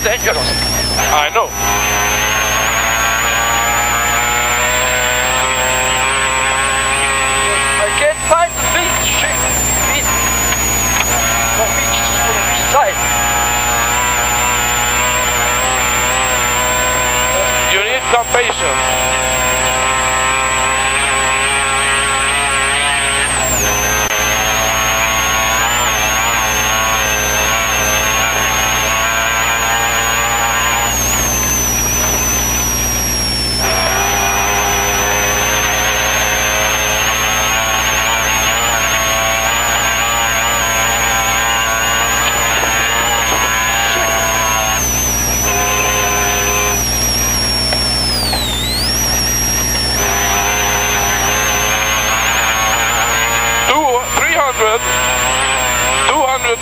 dangerous. I know. I can't find the beach. Beach. No beaches on which side. You need some patience.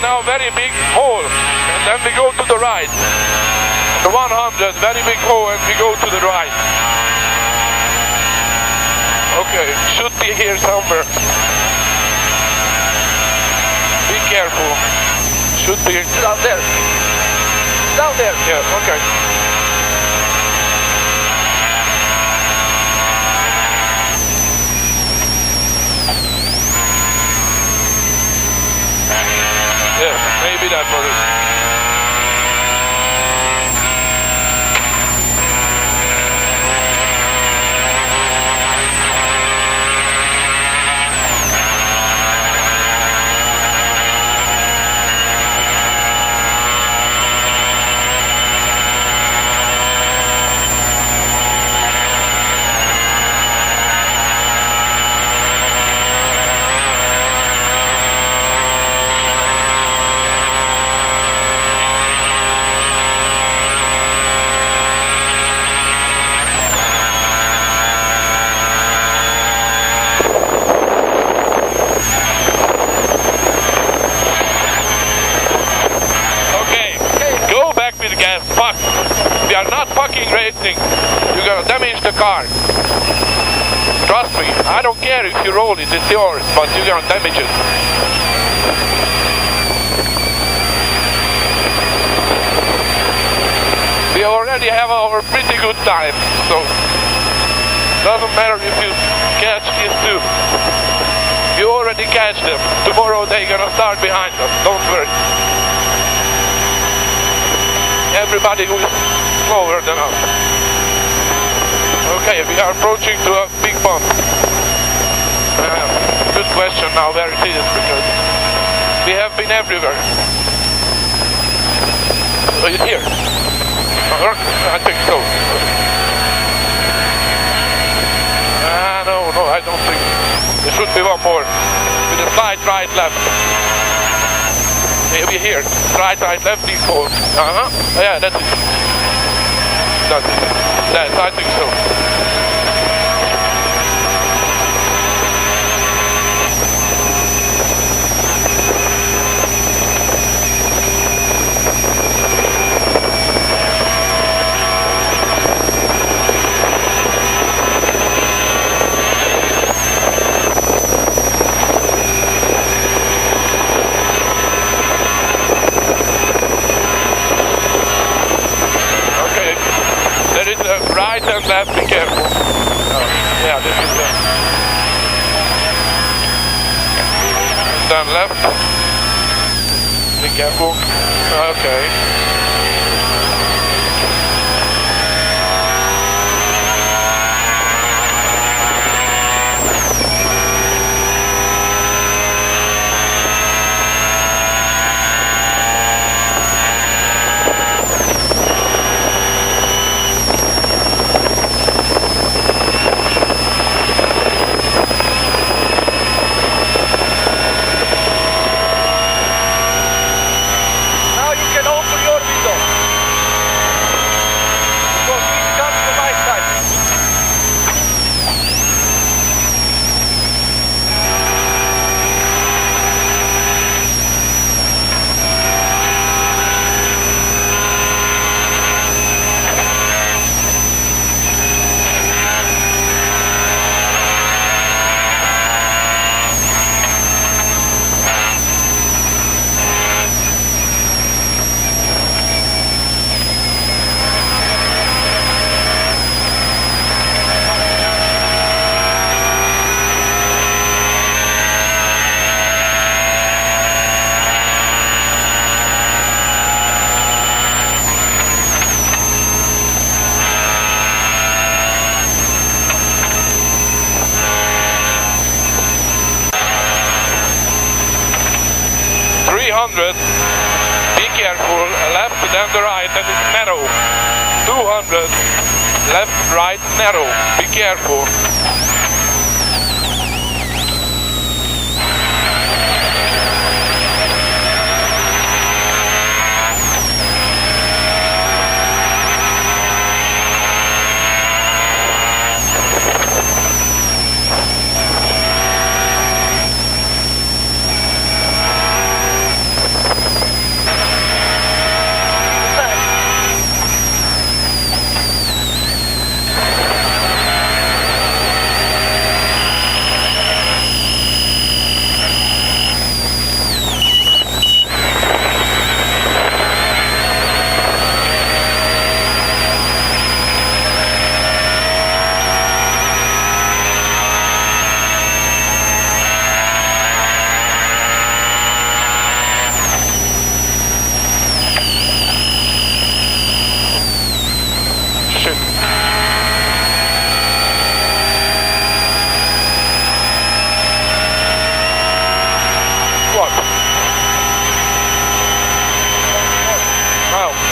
Now very big hole, and then we go to the right. The 100, very big hole, and we go to the right. Okay, should be here somewhere. Be careful. Should be down there. Down there. Yeah, okay. Yeah, maybe that was it. Fuck. We are not fucking racing. You're gonna damage the car. Trust me, I don't care if you roll it, it's yours, but you're gonna damage it. We already have our pretty good time, so doesn't matter if you catch these two. You already catch them. Tomorrow they're gonna start behind us, don't worry. Everybody who is slower than us. Okay, we are approaching to a big bump. Good question now where it is, because we have been everywhere. Oh, it's here. I think so. No, I don't think. There should be one more. With a slight right, left. Maybe here. Right, left, big hole. Yeah, that's it. That's it. Yes, I think so. Right and left, be careful. Yeah, this is it. Then left. Be careful. Okay. Now you can open your 100, be careful, left then the right and it's narrow. 200, left, right, narrow, be careful.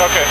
Okay.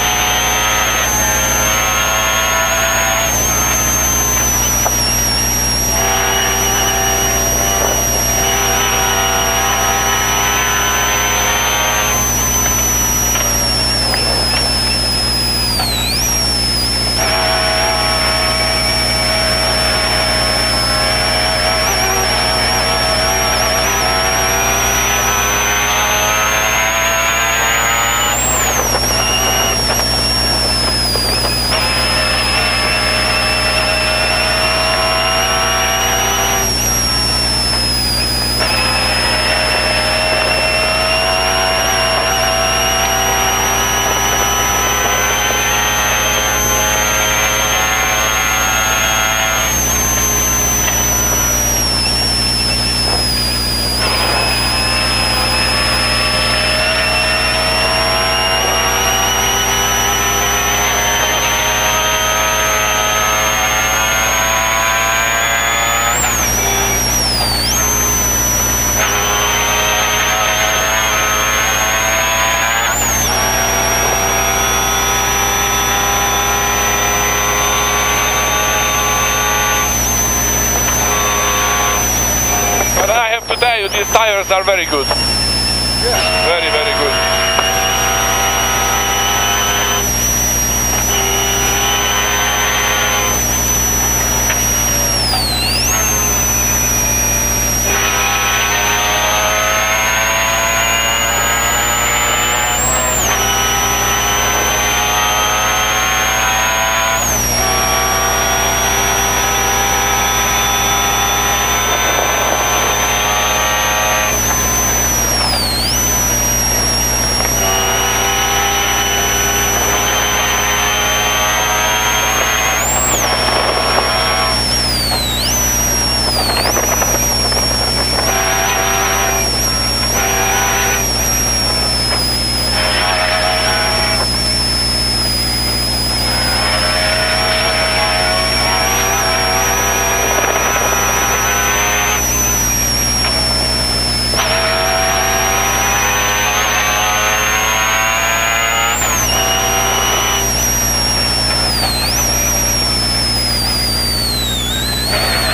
These tires are very good. Yeah. Very, very good.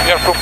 Careful.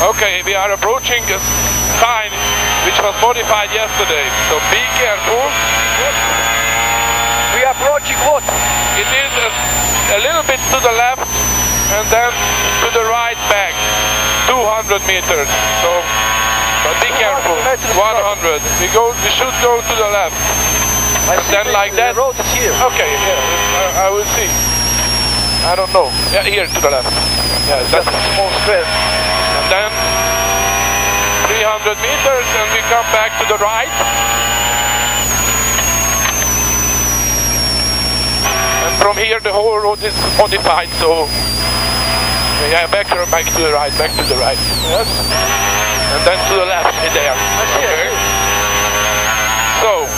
Okay, we are approaching a sign which was modified yesterday. So be careful. We are approaching what? It is a little bit to the left and then to the right back. 200 meters. So, but be careful. 100. We should go to the left. Then like that. The road is here. Okay, yeah, I will see. I don't know. Yeah, here to the left. Yeah, Just that's a small square. and then 300 meters and we come back to the right. And from here the whole road is modified, so yeah, back to the right, back to the right. Yes. And then to the left there. I see, I see. So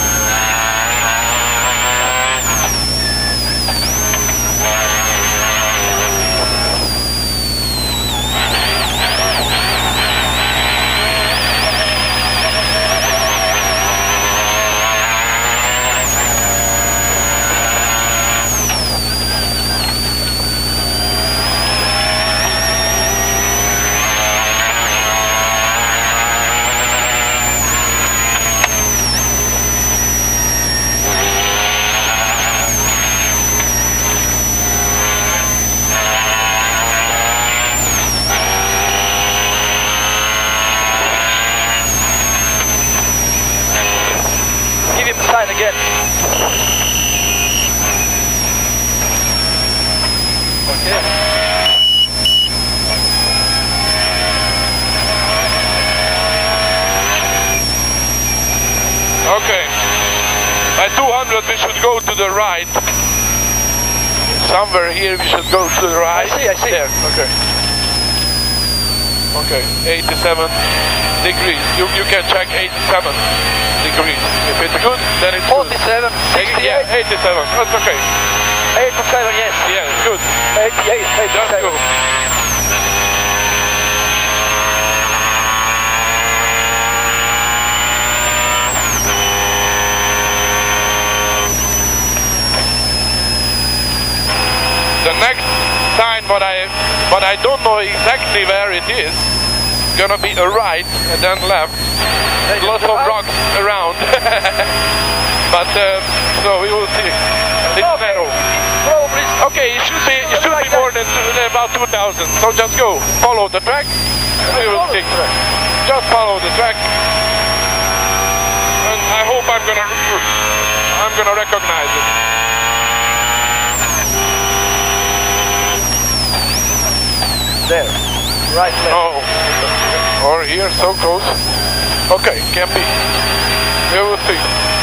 Give him a sign again. Okay. okay. By 200 we should go to the right. Somewhere here we should go to the right. I see. There, okay. Okay, 87 degrees. You can check 87 degrees. If it's good, then it's good. 47, 68, Yeah, 87. That's okay. 87, yes. Yeah, good. 88, Just 87. go. The next sign, what I don't know exactly where it is, gonna be a right and then left. Lots of rocks around. But so we will see. It's narrow. Probably. Okay, it should be more than about 2,000. So just go, follow the track. We will see. Just follow the track. And I hope I'm gonna recognize it. There. Right, left. Oh, or here, so close. Okay, can be. We will see.